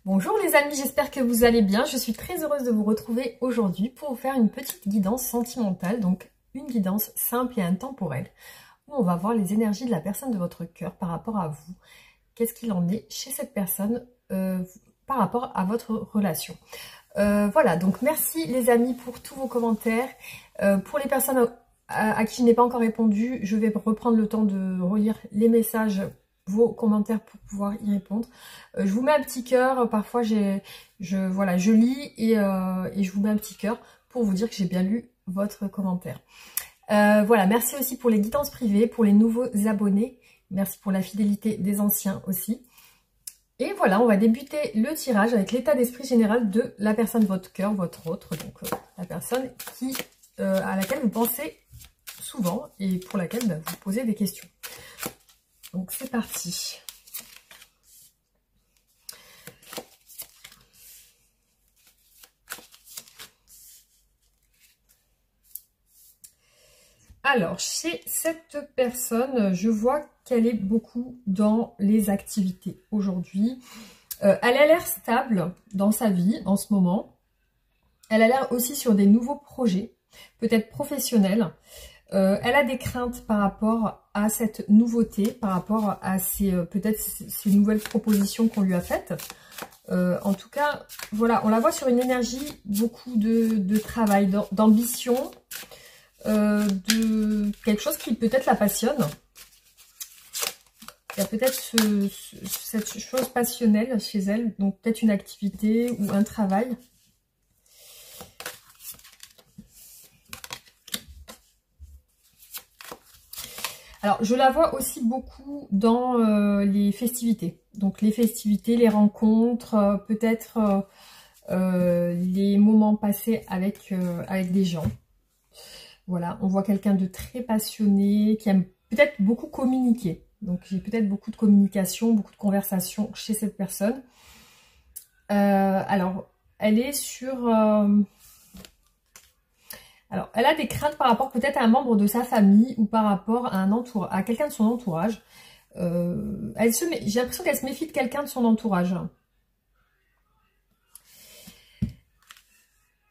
Bonjour les amis, j'espère que vous allez bien. Je suis très heureuse de vous retrouver aujourd'hui pour vous faire une petite guidance sentimentale, donc une guidance simple et intemporelle, où on va voir les énergies de la personne de votre cœur par rapport à vous. Qu'est-ce qu'il en est chez cette personne par rapport à votre relation. Voilà, donc merci les amis pour tous vos commentaires. Pour les personnes à qui je n'ai pas encore répondu, je vais reprendre le temps de relire les messages, vos commentaires pour pouvoir y répondre. Je vous mets un petit cœur, parfois je lis et je vous mets un petit cœur pour vous dire que j'ai bien lu votre commentaire. Voilà, merci aussi pour les guidances privées, pour les nouveaux abonnés, merci pour la fidélité des anciens aussi. Et voilà, on va débuter le tirage avec l'état d'esprit général de la personne de votre cœur, votre autre, donc la personne à laquelle vous pensez souvent et pour laquelle vous posez des questions. Donc c'est parti. Alors, chez cette personne, je vois qu'elle est beaucoup dans les activités aujourd'hui. Elle a l'air stable dans sa vie en ce moment. Elle a l'air aussi sur des nouveaux projets, peut-être professionnels. Elle a des craintes par rapport à cette nouveauté, par rapport à peut-être ces nouvelles propositions qu'on lui a faites. En tout cas, voilà, on la voit sur une énergie, beaucoup de travail, d'ambition, de quelque chose qui peut-être la passionne. Il y a peut-être cette chose passionnelle chez elle, donc peut-être une activité ou un travail. Alors, je la vois aussi beaucoup dans les festivités. Donc, les festivités, les rencontres, peut-être les moments passés avec des gens. Voilà, on voit quelqu'un de très passionné, qui aime peut-être beaucoup communiquer. Donc, j'ai peut-être beaucoup de communication, beaucoup de conversation chez cette personne. Alors, elle est sur... Alors, elle a des craintes par rapport peut-être à un membre de sa famille ou par rapport à quelqu'un de son entourage. J'ai l'impression qu'elle se méfie de quelqu'un de son entourage.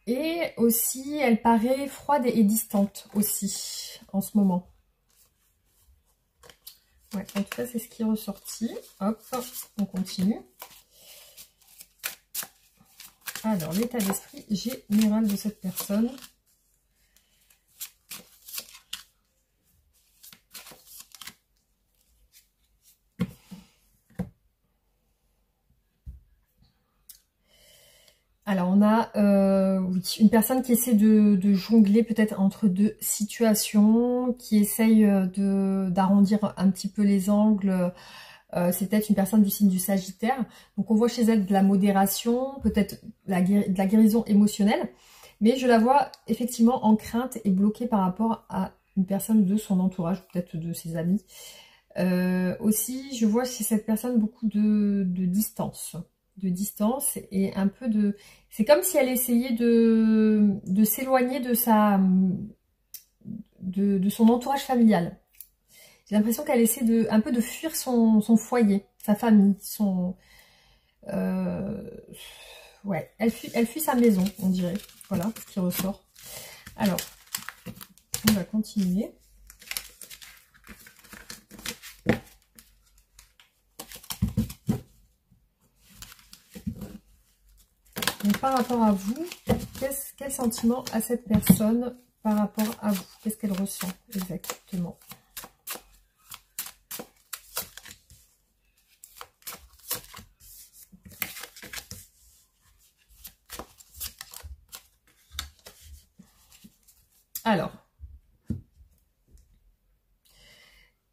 Et aussi, elle paraît froide et distante aussi en ce moment. Ouais, en tout cas, c'est ce qui est ressorti. Hop, on continue. Alors, l'état d'esprit général de cette personne. Alors, on a oui, une personne qui essaie de jongler peut-être entre deux situations, qui essaye d'arrondir un petit peu les angles. C'est peut-être une personne du signe du Sagittaire. Donc, on voit chez elle de la modération, peut-être de la guérison émotionnelle. Mais je la vois effectivement en crainte et bloquée par rapport à une personne de son entourage, peut-être de ses amis. Aussi, je vois chez cette personne beaucoup de distance. Et un peu de... C'est comme si elle essayait de s'éloigner de son entourage familial. J'ai l'impression qu'elle essaie un peu de fuir son foyer, sa famille, ouais, elle fuit sa maison, on dirait. Voilà ce qui ressort. Alors, on va continuer. Donc, par rapport à vous, quel sentiment a cette personne par rapport à vous? Qu'est-ce qu'elle ressent exactement? Alors,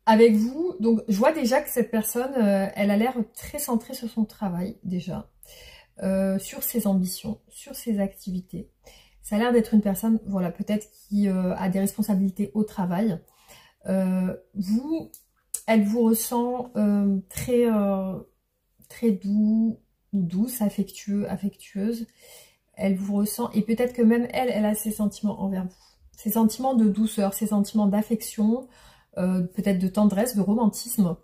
avec vous, donc je vois déjà que cette personne, elle a l'air très centrée sur son travail déjà. Sur ses ambitions, sur ses activités. Ça a l'air d'être une personne, voilà, peut-être qui a des responsabilités au travail. Elle vous ressent très doux ou douce, affectueuse. Elle vous ressent, et peut-être que même elle a ses sentiments envers vous. Ses sentiments de douceur, ses sentiments d'affection, peut-être de tendresse, de romantisme.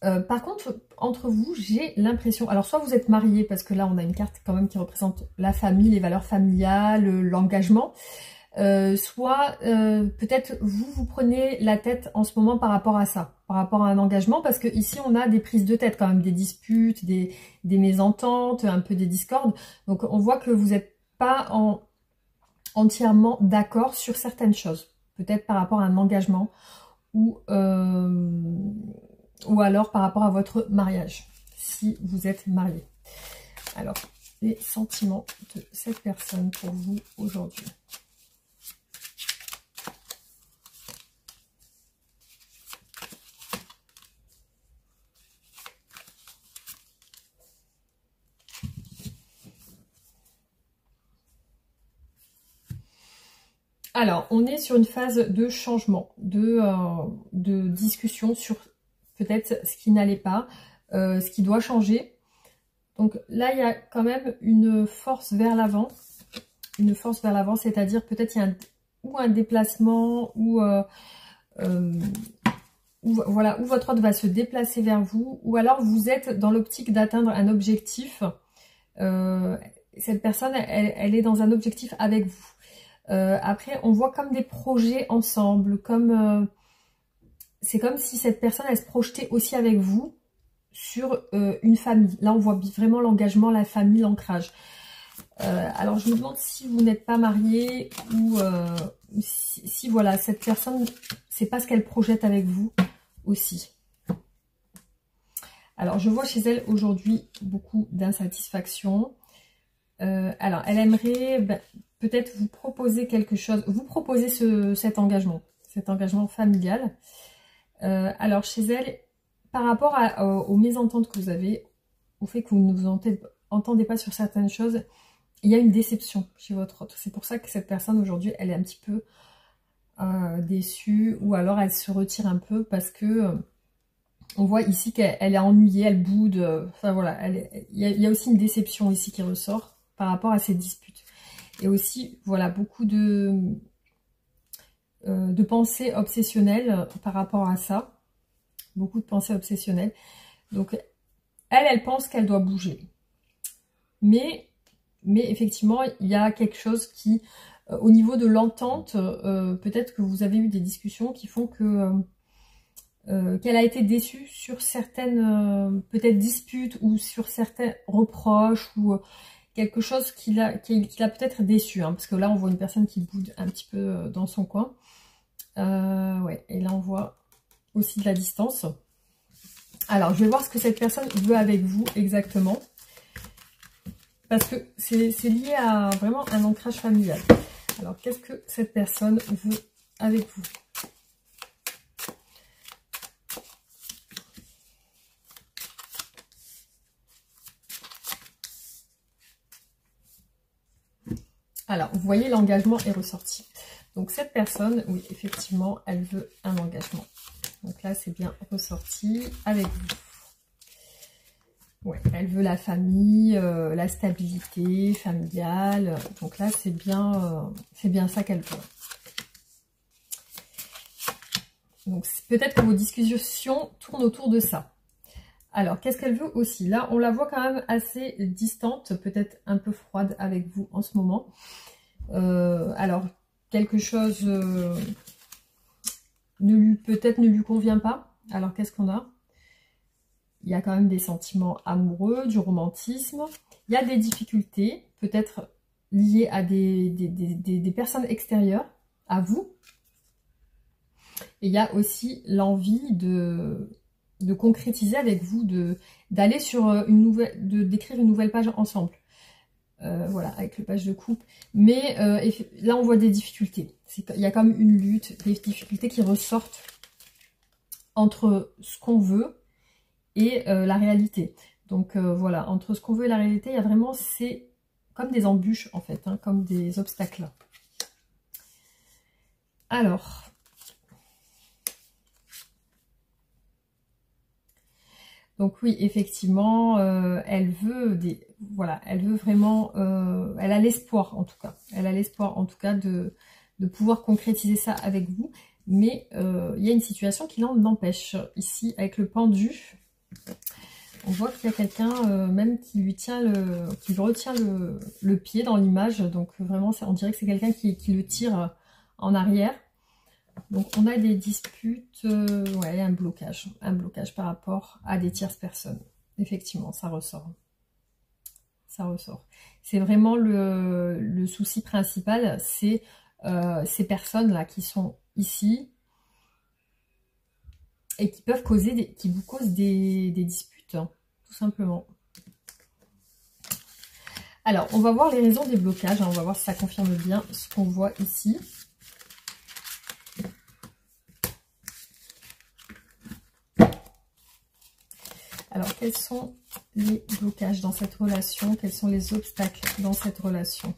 Par contre, entre vous, j'ai l'impression... Alors, soit vous êtes mariés, parce que là, on a une carte quand même qui représente la famille, les valeurs familiales, l'engagement. Soit peut-être vous prenez la tête en ce moment par rapport à ça, par rapport à un engagement, parce que ici on a des prises de tête quand même, des disputes, des mésententes, un peu des discordes. Donc on voit que vous n'êtes pas entièrement d'accord sur certaines choses, peut-être par rapport à un engagement ou alors par rapport à votre mariage, si vous êtes marié. Alors, les sentiments de cette personne pour vous aujourd'hui. Alors, on est sur une phase de changement, de discussion sur peut-être ce qui n'allait pas, ce qui doit changer. Donc là, il y a quand même une force vers l'avant. Une force vers l'avant, c'est-à-dire peut-être il y a un déplacement voilà, où votre hôte va se déplacer vers vous, ou alors vous êtes dans l'optique d'atteindre un objectif. Cette personne, elle est dans un objectif avec vous. Après, on voit comme des projets ensemble, c'est comme si cette personne, elle se projetait aussi avec vous sur une famille. Là, on voit vraiment l'engagement, la famille, l'ancrage. Alors, je me demande si vous n'êtes pas marié ou si voilà, cette personne, c'est pas ce qu'elle projette avec vous aussi. Alors, je vois chez elle aujourd'hui beaucoup d'insatisfaction. Alors, elle aimerait peut-être vous proposer quelque chose, vous proposer cet engagement familial. Alors, chez elle, par rapport aux mésententes que vous avez, au fait que vous ne vous entendez pas sur certaines choses, il y a une déception chez votre hôte. C'est pour ça que cette personne aujourd'hui, elle est un petit peu déçue, ou alors elle se retire un peu parce que on voit ici qu'elle est ennuyée, elle boude. Enfin voilà, il y a aussi une déception ici qui ressort par rapport à ces disputes. Et aussi, voilà, beaucoup de pensées obsessionnelles par rapport à ça. Beaucoup de pensées obsessionnelles. Donc, elle pense qu'elle doit bouger. Mais effectivement, il y a quelque chose qui, au niveau de l'entente, peut-être que vous avez eu des discussions qui font que qu'elle a été déçue sur certaines peut-être disputes ou sur certains reproches ou quelque chose qui l'a peut-être déçu, hein, parce que là on voit une personne qui boude un petit peu dans son coin. Ouais, et là on voit aussi de la distance. Alors je vais voir ce que cette personne veut avec vous exactement, parce que c'est lié à vraiment un ancrage familial. Alors qu'est-ce que cette personne veut avec vous? Alors, vous voyez, l'engagement est ressorti. Donc, cette personne, oui, effectivement, elle veut un engagement. Donc là, c'est bien ressorti avec vous. Ouais, elle veut la famille, la stabilité familiale. Donc là, c'est bien ça qu'elle veut. Donc, peut-être que vos discussions tournent autour de ça. Alors, qu'est-ce qu'elle veut aussi? Là, on la voit quand même assez distante, peut-être un peu froide avec vous en ce moment. Alors, quelque chose peut-être ne lui convient pas. Alors, qu'est-ce qu'on a? Il y a quand même des sentiments amoureux, du romantisme. Il y a des difficultés, peut-être liées à des personnes extérieures à vous. Et il y a aussi l'envie de concrétiser avec vous, d'aller sur d'écrire une nouvelle page ensemble. Voilà, avec le page de coupe. Mais là, on voit des difficultés. Il y a quand même une lutte, des difficultés qui ressortent entre ce qu'on veut et la réalité. Donc voilà, entre ce qu'on veut et la réalité, il y a vraiment, c'est comme des embûches en fait, hein, comme des obstacles. Alors... Donc oui, effectivement, elle veut elle veut vraiment, elle a l'espoir en tout cas. Elle a l'espoir en tout cas de pouvoir concrétiser ça avec vous. Mais il y a une situation qui l'en empêche. Ici, avec le pendu, On voit qu'il y a quelqu'un même qui lui retient le pied dans l'image. Donc vraiment, on dirait que c'est quelqu'un qui le tire en arrière. Donc on a des disputes, ouais, un blocage par rapport à des tierces personnes. Effectivement, ça ressort. Ça ressort. C'est vraiment le souci principal, c'est ces personnes-là qui sont ici et qui peuvent qui vous causent des disputes, hein, tout simplement. Alors, on va voir les raisons des blocages, hein, on va voir si ça confirme bien ce qu'on voit ici. Alors, quels sont les blocages dans cette relation? Quels sont les obstacles dans cette relation?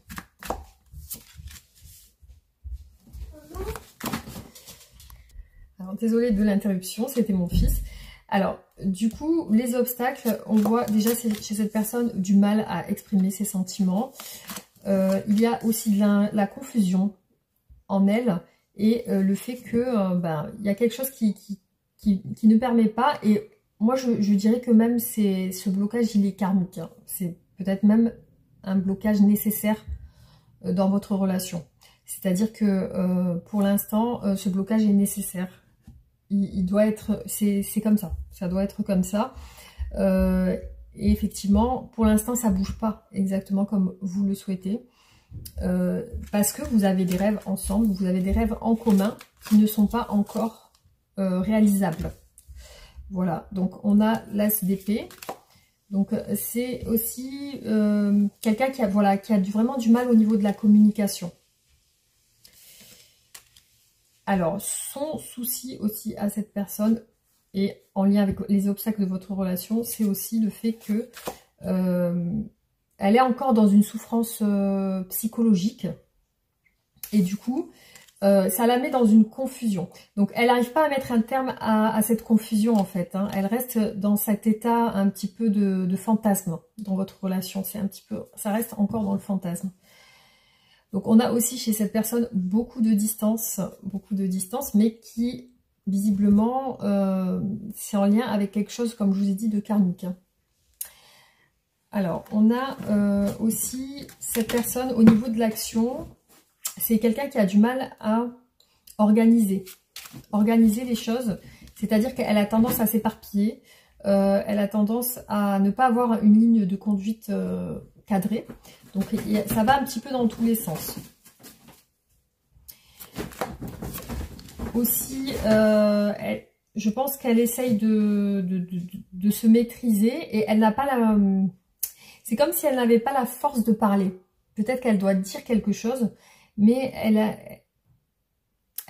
Alors, désolée de l'interruption, c'était mon fils. Alors, du coup, les obstacles, on voit déjà chez cette personne du mal à exprimer ses sentiments. Il y a aussi de la confusion en elle et le fait que il y a quelque chose qui ne permet pas. Et moi, je dirais que même ce blocage, il est karmique, hein. C'est peut-être même un blocage nécessaire dans votre relation. C'est-à-dire que pour l'instant, ce blocage est nécessaire. Il doit être, c'est comme ça doit être comme ça. Et effectivement, pour l'instant, ça bouge pas exactement comme vous le souhaitez. Parce que vous avez des rêves ensemble, vous avez des rêves en commun qui ne sont pas encore réalisables. Voilà, donc on a l'as d'épée. Donc c'est aussi quelqu'un qui a vraiment du mal au niveau de la communication. Alors, son souci aussi à cette personne, et en lien avec les obstacles de votre relation, c'est aussi le fait que elle est encore dans une souffrance psychologique. Et du coup, ça la met dans une confusion. Donc, elle n'arrive pas à mettre un terme à cette confusion, en fait, hein. Elle reste dans cet état un petit peu de fantasme dans votre relation. C'est un petit peu, ça reste encore dans le fantasme. Donc, on a aussi chez cette personne beaucoup de distance, mais qui, visiblement, c'est en lien avec quelque chose, comme je vous ai dit, de karmique. Alors, on a aussi cette personne au niveau de l'action. C'est quelqu'un qui a du mal à organiser les choses. C'est-à-dire qu'elle a tendance à s'éparpiller. Elle a tendance à ne pas avoir une ligne de conduite cadrée. Donc, ça va un petit peu dans tous les sens. Aussi, je pense qu'elle essaye de se maîtriser et elle n'a pas la... C'est comme si elle n'avait pas la force de parler. Peut-être qu'elle doit dire quelque chose, mais elle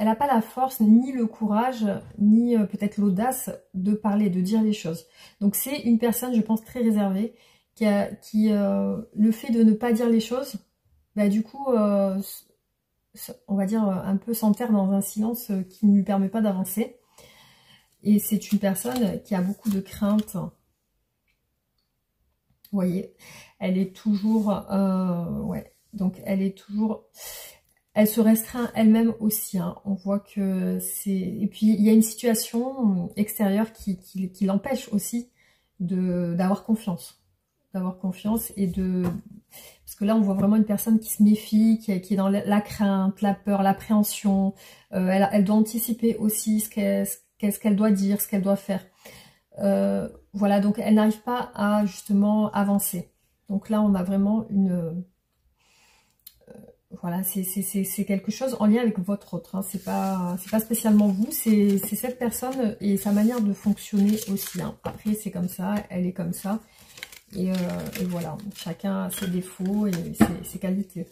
n'a pas la force, ni le courage, ni peut-être l'audace de parler, de dire les choses. Donc c'est une personne, je pense, très réservée, qui le fait de ne pas dire les choses, bah, du coup, on va dire un peu s'enterre dans un silence qui ne lui permet pas d'avancer. Et c'est une personne qui a beaucoup de craintes. Vous voyez, elle est toujours... ouais, donc elle est toujours... Elle se restreint elle-même aussi, hein. On voit que c'est... Et puis, il y a une situation extérieure qui l'empêche aussi d'avoir confiance. D'avoir confiance et de... Parce que là, on voit vraiment une personne qui se méfie, qui est dans la crainte, la peur, l'appréhension. Elle doit anticiper aussi ce qu'elle doit dire, ce qu'elle doit faire. Voilà, donc elle n'arrive pas à justement avancer. Donc là, on a vraiment une... voilà, c'est quelque chose en lien avec votre autre, hein. C'est pas spécialement vous, c'est cette personne et sa manière de fonctionner aussi, hein. Après, c'est comme ça, elle est comme ça. Et voilà, chacun a ses défauts et ses qualités.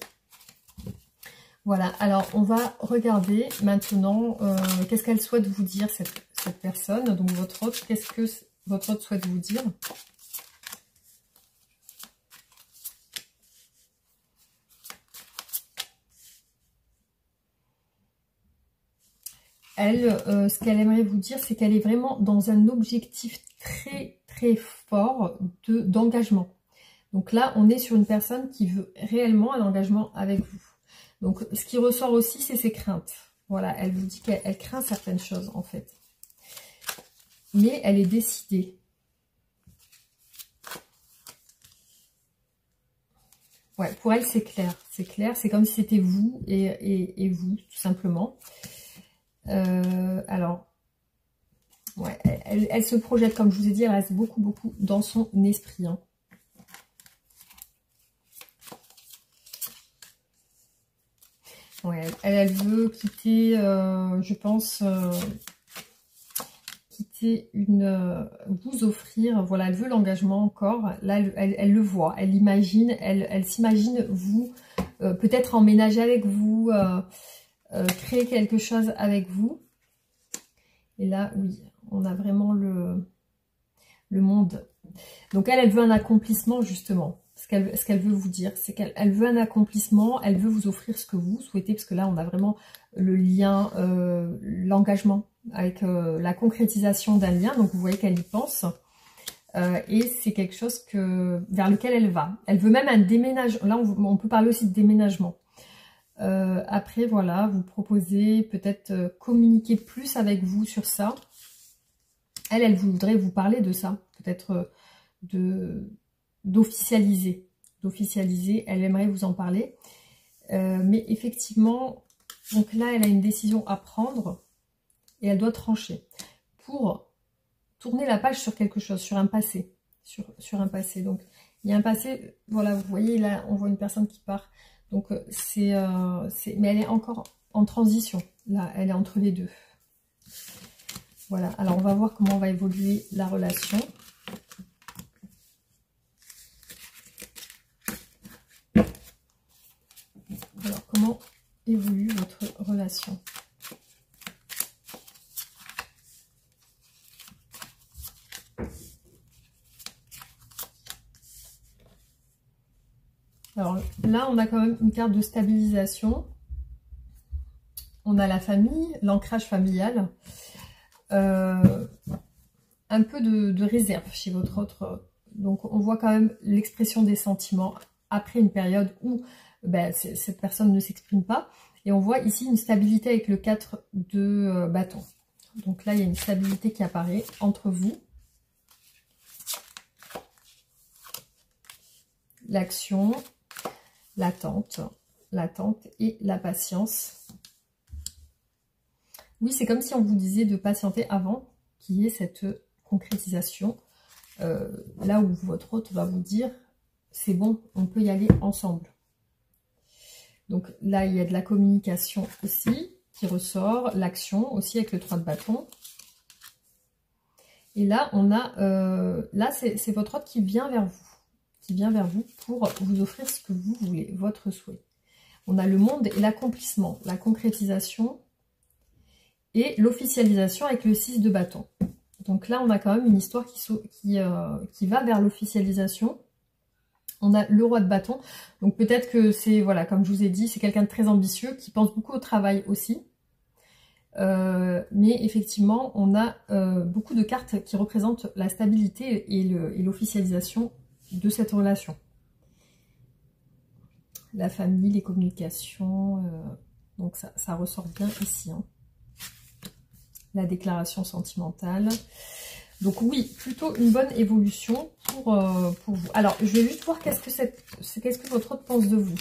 Voilà, alors on va regarder maintenant qu'est-ce qu'elle souhaite vous dire, cette personne. Donc votre autre, qu'est-ce que votre autre souhaite vous dire? Elle, ce qu'elle aimerait vous dire, c'est qu'elle est vraiment dans un objectif très fort d'engagement. Donc là, on est sur une personne qui veut réellement un engagement avec vous. Donc, ce qui ressort aussi, c'est ses craintes. Voilà, elle vous dit qu'elle craint certaines choses, en fait. Mais elle est décidée. Ouais, pour elle, c'est clair. C'est clair, c'est comme si c'était vous et vous, tout simplement. Alors, ouais, elle se projette, comme je vous ai dit, elle reste beaucoup, beaucoup dans son esprit. Hein. Ouais, elle veut quitter, je pense, quitter vous offrir, voilà, elle veut l'engagement encore. Là, elle le voit, elle l'imagine, elle s'imagine vous, peut-être emménager avec vous, créer quelque chose avec vous. Et là, oui, on a vraiment le monde. Donc elle veut un accomplissement justement. Ce qu'elle veut vous dire, c'est qu'elle veut un accomplissement, elle veut vous offrir ce que vous souhaitez, parce que là, on a vraiment le lien, l'engagement avec la concrétisation d'un lien. Donc vous voyez qu'elle y pense. Et c'est quelque chose vers lequel elle va. Elle veut même un déménagement. Là, on peut parler aussi de déménagement. Après, voilà, vous proposez peut-être communiquer plus avec vous sur ça. Elle voudrait vous parler de ça, peut-être d'officialiser. Elle aimerait vous en parler. Mais effectivement, donc là, elle a une décision à prendre et elle doit trancher pour tourner la page sur quelque chose, sur un passé. Sur un passé. Donc, il y a un passé, voilà, vous voyez, là, on voit une personne qui part. Donc, mais elle est encore en transition. Là, elle est entre les deux. Voilà, alors on va voir comment va évoluer la relation. Alors, comment évolue votre relation? Alors là, on a quand même une carte de stabilisation. On a la famille, l'ancrage familial. Un peu de réserve chez votre autre. Donc, on voit quand même l'expression des sentiments après une période où ben, cette personne ne s'exprime pas. Et on voit ici une stabilité avec le 4 de bâton. Donc là, il y a une stabilité qui apparaît entre vous. L'action, l'attente et la patience. Oui, c'est comme si on vous disait de patienter avant qu'il y ait cette concrétisation. Là où votre hôte va vous dire, c'est bon, on peut y aller ensemble. Donc là, il y a de la communication aussi qui ressort, l'action aussi avec le 3 de bâton. Et là, on a, là c'est votre hôte qui vient vers vous, pour vous offrir ce que vous voulez, votre souhait. On a le monde et l'accomplissement, la concrétisation et l'officialisation avec le 6 de bâton. Donc là, on a quand même une histoire qui va vers l'officialisation. On a le roi de bâton. Donc peut-être que c'est, voilà, comme je vous ai dit, c'est quelqu'un de très ambitieux, qui pense beaucoup au travail aussi. Mais effectivement, on a beaucoup de cartes qui représentent la stabilité et l'officialisation de cette relation. La famille, les communications, donc ça ressort bien ici. Hein. La déclaration sentimentale. Donc oui, plutôt une bonne évolution pour vous. Alors, je vais juste voir qu'est-ce que votre hôte pense de vous.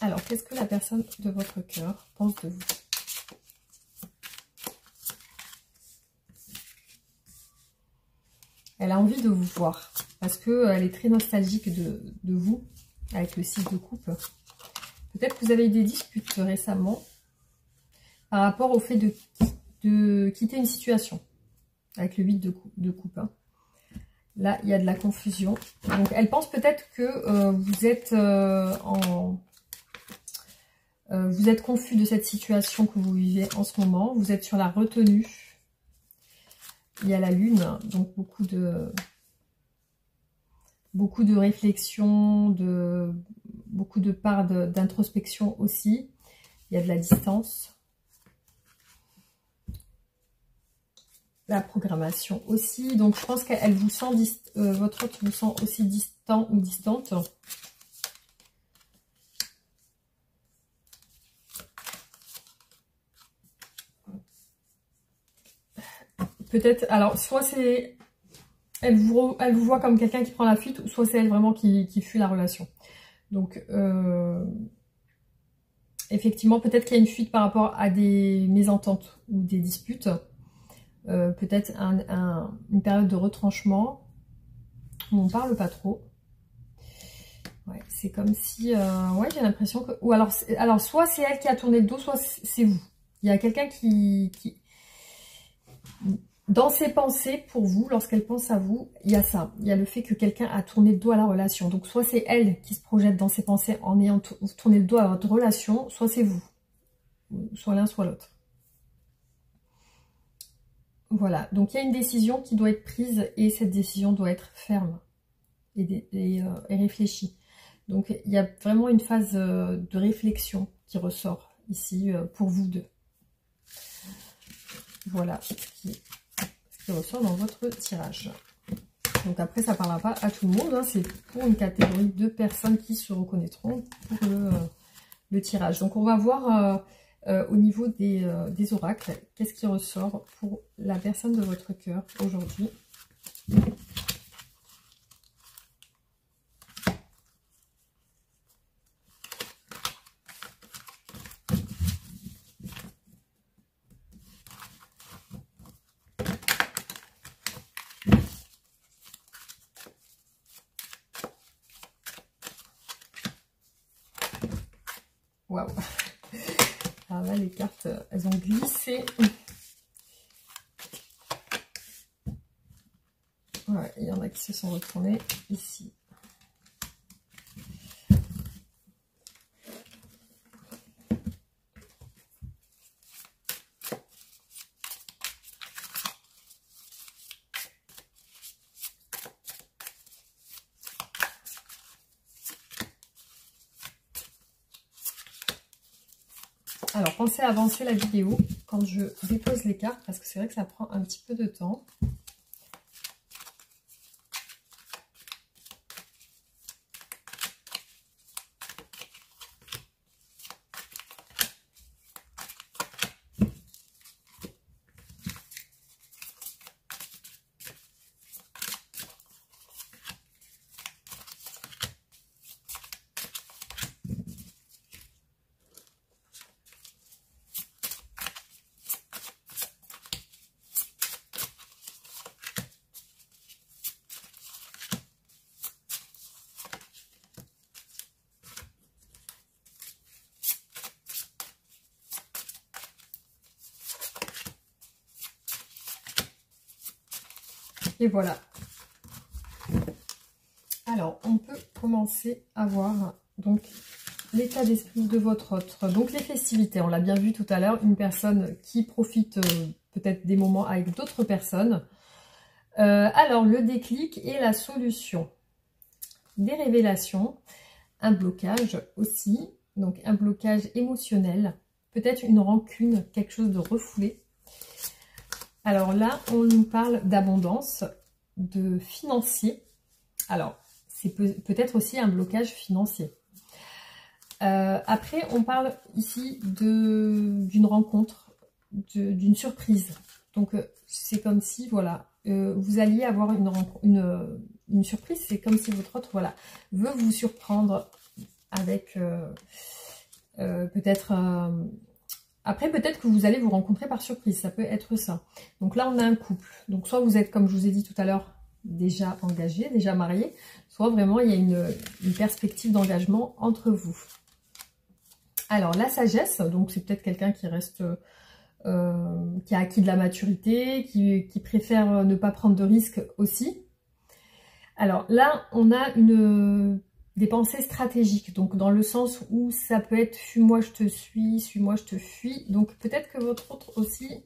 Alors, qu'est-ce que la personne de votre cœur pense de vous? Elle a envie de vous voir parce qu'elle est très nostalgique de vous avec le 6 de coupe. Peut-être que vous avez eu des disputes récemment par rapport au fait de quitter une situation avec le 8 de coupe. Hein. Là, il y a de la confusion. Donc, elle pense peut-être que vous êtes vous êtes confus de cette situation que vous vivez en ce moment. Vous êtes sur la retenue. Il y a la lune, donc beaucoup de réflexion, beaucoup de parts d'introspection aussi. Il y a de la distance. La programmation aussi. Donc je pense qu'elle vous sent, votre hôte vous sent aussi distant ou distante. Peut-être, alors soit c'est elle vous voit comme quelqu'un qui prend la fuite, soit c'est elle vraiment qui fuit la relation. Donc, effectivement, peut-être qu'il y a une fuite par rapport à des mésententes ou des disputes. Peut-être une période de retranchement où on parle pas trop. Ouais, c'est comme si... ouais, j'ai l'impression que... Ou alors, soit c'est elle qui a tourné le dos, soit c'est vous. Il y a quelqu'un qui... Dans ses pensées, pour vous, lorsqu'elle pense à vous, il y a ça. Il y a le fait que quelqu'un a tourné le dos à la relation. Donc, soit c'est elle qui se projette dans ses pensées en ayant tourné le dos à votre relation, soit c'est vous. Soit l'un, soit l'autre. Voilà. Donc, il y a une décision qui doit être prise et cette décision doit être ferme et réfléchie. Donc, il y a vraiment une phase de réflexion qui ressort ici pour vous deux. Voilà ce qui ressort dans votre tirage. Donc après, ça ne parlera pas à tout le monde, hein, c'est pour une catégorie de personnes qui se reconnaîtront pour le tirage. Donc on va voir au niveau des oracles, qu'est-ce qui ressort pour la personne de votre cœur aujourd'hui. Waouh! Alors là, les cartes, elles ont glissé. Ouais, il y en a qui se sont retournés ici. Alors, pensez à avancer la vidéo quand je dépose les cartes, parce que c'est vrai que ça prend un petit peu de temps. Et voilà. Alors, on peut commencer à voir donc l'état d'esprit de votre autre. Donc, les festivités, on l'a bien vu tout à l'heure, une personne qui profite peut-être des moments avec d'autres personnes. Alors, le déclic et la solution. Des révélations, un blocage aussi, donc un blocage émotionnel, peut-être une rancune, quelque chose de refoulé. Alors là, on nous parle d'abondance, de financier. Alors, c'est peut-être aussi un blocage financier. Après, on parle ici d'une rencontre, d'une surprise. Donc, c'est comme si, voilà, vous alliez avoir une surprise. C'est comme si votre autre, voilà, veut vous surprendre avec peut-être... Après, peut-être que vous allez vous rencontrer par surprise, ça peut être ça. Donc là, on a un couple. Donc soit vous êtes, comme je vous ai dit tout à l'heure, déjà engagé, déjà marié, soit vraiment il y a une perspective d'engagement entre vous. Alors, la sagesse, donc c'est peut-être quelqu'un qui reste, qui a acquis de la maturité, qui préfère ne pas prendre de risques aussi. Alors là, on a des pensées stratégiques, donc dans le sens où ça peut être fuis-moi je te suis-moi je te fuis. Donc peut-être que votre autre aussi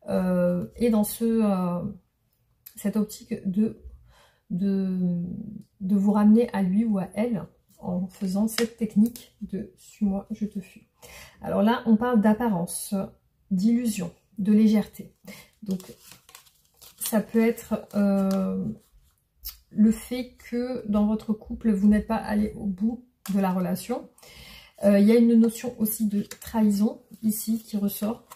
est dans cette optique de vous ramener à lui ou à elle en faisant cette technique de suis-moi je te fuis. Alors là, on parle d'apparence, d'illusion, de légèreté. Donc ça peut être... le fait que dans votre couple, vous n'êtes pas allé au bout de la relation. Il y a une notion aussi de trahison ici qui ressort.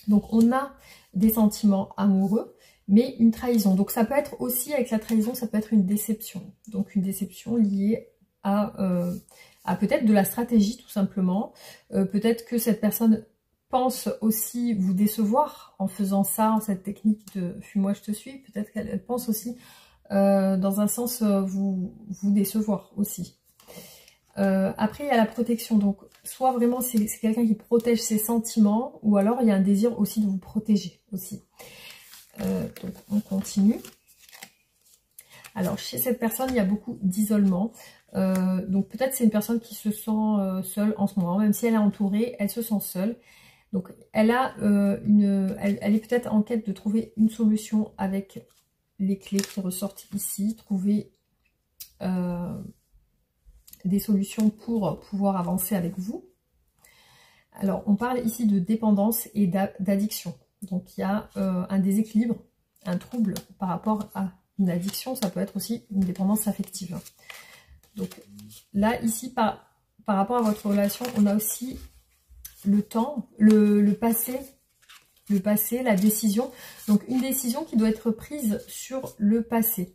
Donc on a des sentiments amoureux, mais une trahison. Donc ça peut être aussi, avec la trahison, ça peut être une déception. Donc une déception liée à peut-être de la stratégie tout simplement. Peut-être que cette personne pense aussi vous décevoir en faisant ça, cette technique de « fuis-moi, je te suis ». Peut-être qu'elle pense aussi, dans un sens, vous décevoir aussi. Après, il y a la protection. Donc, soit vraiment c'est quelqu'un qui protège ses sentiments, ou alors il y a un désir aussi de vous protéger aussi. Donc, on continue. Alors, chez cette personne, il y a beaucoup d'isolement. Donc, peut-être c'est une personne qui se sent seule en ce moment. Même si elle est entourée, elle se sent seule. Donc, elle a elle est peut-être en quête de trouver une solution avec les clés qui ressortent ici. Trouver des solutions pour pouvoir avancer avec vous. Alors, on parle ici de dépendance et d'addiction. Donc, il y a un déséquilibre, un trouble par rapport à une addiction. Ça peut être aussi une dépendance affective. Donc, là, ici, par rapport à votre relation, on a aussi le temps, le passé, la décision. Donc, une décision qui doit être prise sur le passé.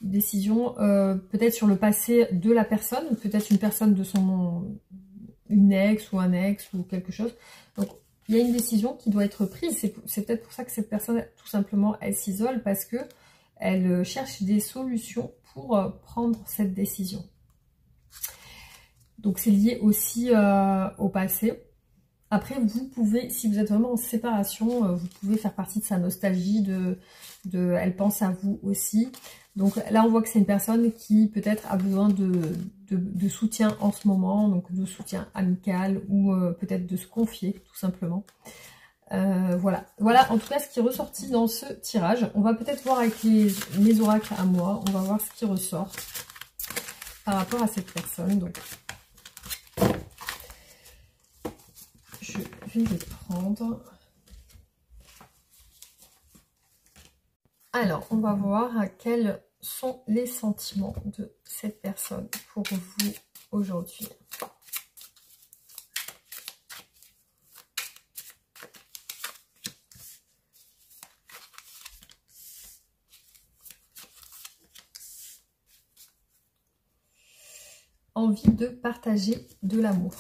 Une décision peut-être sur le passé de la personne, peut-être une personne de une ex ou un ex ou quelque chose. Donc, il y a une décision qui doit être prise. C'est peut-être pour ça que cette personne, tout simplement, elle s'isole parce que elle cherche des solutions pour prendre cette décision. Donc, c'est lié aussi au passé. Après, vous pouvez, si vous êtes vraiment en séparation, vous pouvez faire partie de sa nostalgie, elle pense à vous aussi. Donc là, on voit que c'est une personne qui peut-être a besoin de soutien en ce moment, donc de soutien amical ou peut-être de se confier, tout simplement. Voilà, en tout cas ce qui est ressorti dans ce tirage. On va peut-être voir avec mes oracles à moi, on va voir ce qui ressort par rapport à cette personne. Donc, je vais les prendre. Alors, on va voir quels sont les sentiments de cette personne pour vous aujourd'hui. Envie de partager de l'amour.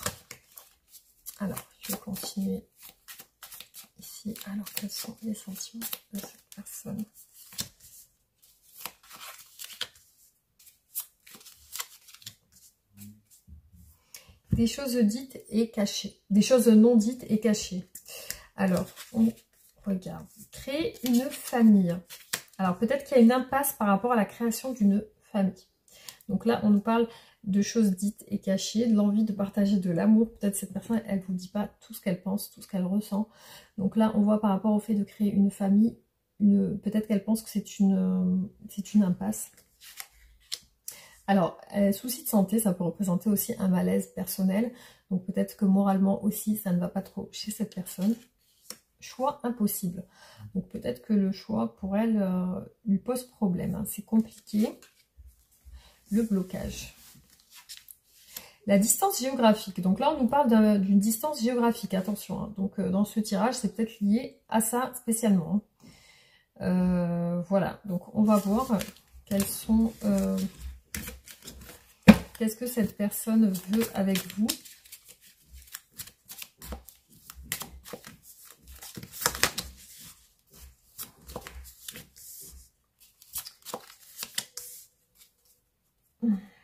Alors, je vais continuer ici. Alors, quels sont les sentiments de cette personne ? Des choses dites et cachées. Des choses non dites et cachées. Alors, on regarde. Créer une famille. Alors, peut-être qu'il y a une impasse par rapport à la création d'une famille. Donc là, on nous parle de choses dites et cachées, de l'envie de partager de l'amour. Peut-être cette personne, elle ne vous dit pas tout ce qu'elle pense, tout ce qu'elle ressent. Donc là, on voit par rapport au fait de créer une famille, peut-être qu'elle pense que c'est une impasse. Alors, souci de santé, ça peut représenter aussi un malaise personnel. Donc peut-être que moralement aussi, ça ne va pas trop chez cette personne. Choix impossible. Donc peut-être que le choix, pour elle, lui pose problème. Hein. C'est compliqué. Le blocage. La distance géographique. Donc là, on nous parle d'une distance géographique. Attention. Hein. Donc dans ce tirage, c'est peut-être lié à ça spécialement. Hein. Voilà. Donc on va voir quels sont... Qu'est-ce que cette personne veut avec vous?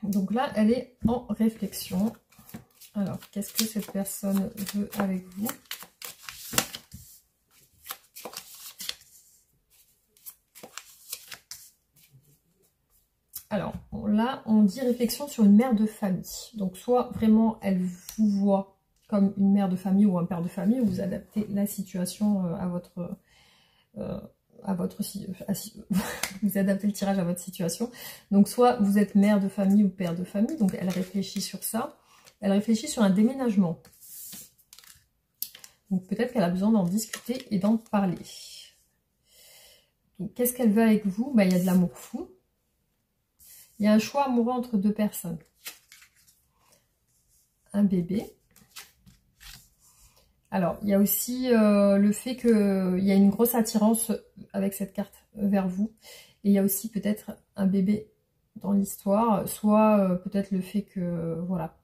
Donc là, elle est en réflexion. Alors, qu'est-ce que cette personne veut avec vous? Alors, là, on dit réflexion sur une mère de famille. Donc, soit vraiment, elle vous voit comme une mère de famille ou un père de famille, vous adaptez la situation vous adaptez le tirage à votre situation. Donc, soit vous êtes mère de famille ou père de famille, donc elle réfléchit sur ça. Elle réfléchit sur un déménagement. Donc, peut-être qu'elle a besoin d'en discuter et d'en parler. Donc, qu'est-ce qu'elle veut avec vous? Ben, il y a de l'amour fou. Il y a un choix amoureux entre deux personnes. Un bébé. Alors, il y a aussi le fait qu'il y a une grosse attirance avec cette carte vers vous. Et il y a aussi peut-être un bébé dans l'histoire, soit peut-être le fait que, voilà,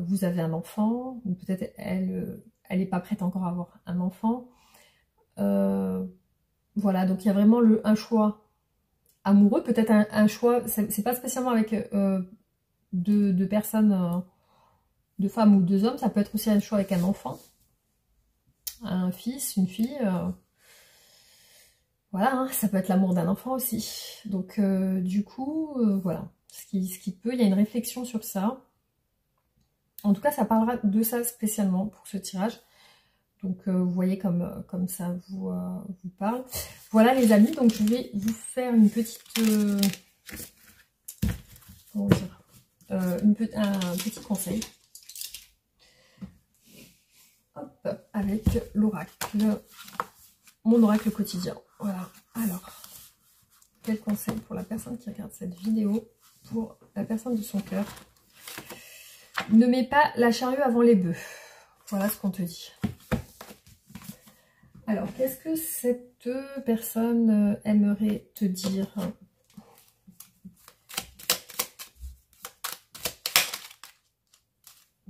vous avez un enfant, ou peut-être elle n'est pas prête encore à avoir un enfant. Voilà, donc il y a vraiment un choix amoureux, peut-être un choix, c'est pas spécialement avec deux personnes, deux femmes ou deux hommes, ça peut être aussi un choix avec un enfant, un fils, une fille, voilà, hein, ça peut être l'amour d'un enfant aussi. Donc du coup, voilà, ce qui peut, il y a une réflexion sur ça. En tout cas, ça parlera de ça spécialement pour ce tirage. Donc vous voyez comme ça vous parle. Voilà les amis, donc je vais vous faire une petite... comment dire, un petit conseil. Hop, avec l'oracle, mon oracle quotidien. Voilà, alors, quel conseil pour la personne qui regarde cette vidéo, pour la personne de son cœur? Ne mets pas la charrue avant les bœufs. Voilà ce qu'on te dit. Alors, qu'est-ce que cette personne aimerait te dire?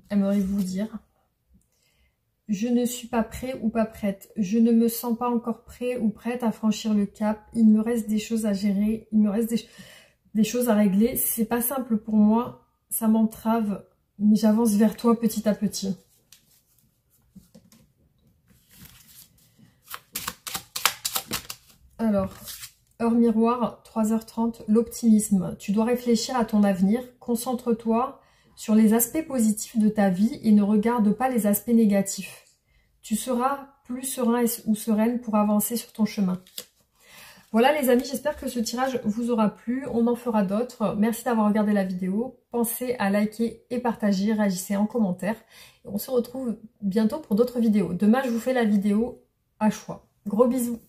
Aimerait vous dire? Je ne suis pas prêt ou pas prête. Je ne me sens pas encore prêt ou prête à franchir le cap. Il me reste des choses à gérer. Il me reste des choses à régler. C'est pas simple pour moi. Ça m'entrave. Mais j'avance vers toi petit à petit. Alors, heure miroir, 3h30, l'optimisme. Tu dois réfléchir à ton avenir. Concentre-toi sur les aspects positifs de ta vie et ne regarde pas les aspects négatifs. Tu seras plus serein ou sereine pour avancer sur ton chemin. Voilà les amis, j'espère que ce tirage vous aura plu. On en fera d'autres. Merci d'avoir regardé la vidéo. Pensez à liker et partager, réagissez en commentaire. Et on se retrouve bientôt pour d'autres vidéos. Demain, je vous fais la vidéo à choix. Gros bisous.